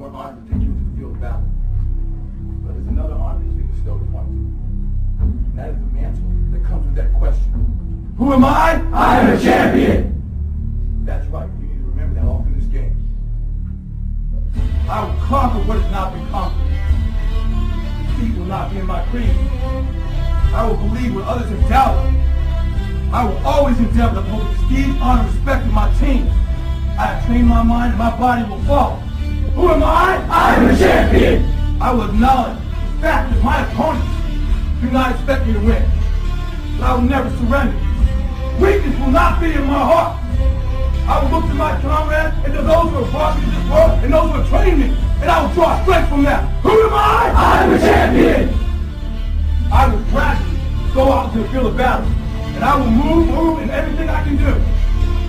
more honor to take you into the field of battle. But there's another honor that's been bestowed upon you. And that is the mantle that comes with that question. Who am I? I am a champion! That's right. You need to remember that all through this game. I will conquer what has not been conquered. Defeat will not be in my creed. I will believe what others have doubted. I will always endeavor to uphold prestige, honor, and respect in my team. I have trained my mind and my body will follow. Who am I? I am a champion! I will acknowledge the fact that my opponents do not expect me to win. But I will never surrender. Weakness will not be in my heart. I will look to my comrades and to those who have brought me to this world and those who have trained me, and I will draw strength from them. Who am I? I am a champion! I will gradually go out into the field of battle, and I will move in everything I can do.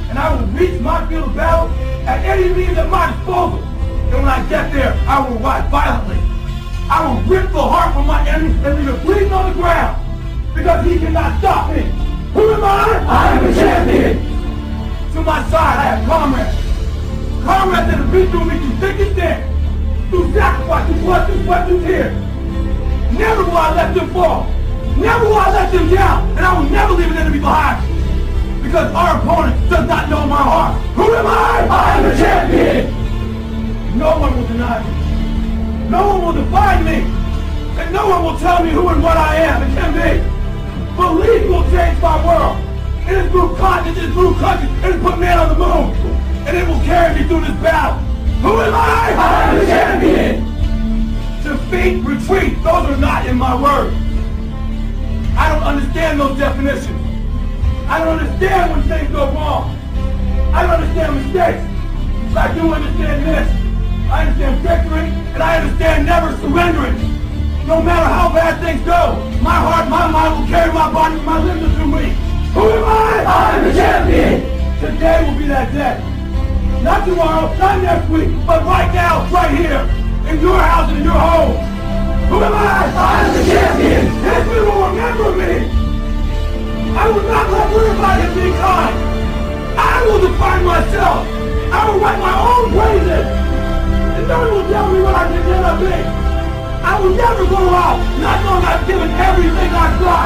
And I will reach my field of battle at any means at my disposal. And when I get there, I will ride violently. I will rip the heart from my enemy and leave it bleeding on the ground, because he cannot stop me. Who am I? I am a champion! To my side, I have comrades. Comrades that have been through me through thick and thin, through sacrifice, through blood, through sweat, through tears. Never will I let them fall. Never will I let them down. And I will never leave an enemy behind. Because our opponent does not know my heart. Who am I? I am a champion! No one will deny me. No one will define me. And no one will tell me who and what I am and can be. Belief will change my world. It has moved continents, it has moved countries, it has put man on the moon. And it will carry me through this battle. Who am I? I am a champion! Defeat, retreat, those are not in my words. I don't understand those definitions. I don't understand when things go wrong. I don't understand mistakes. But I do understand this. I understand victory, and I understand never surrendering. No matter how bad things go, my heart, my mind will carry my body and my limbs through me. Who am I? I am a champion! Today will be that day. Not tomorrow, not next week, but right now, right here, in your house and in your home. Who am I? I am a champion! History will remember me. I will not let everybody be kind. I will define myself. I will write my own praises. And no one will tell me what I can never be. I will never go out not knowing I've given everything I've got.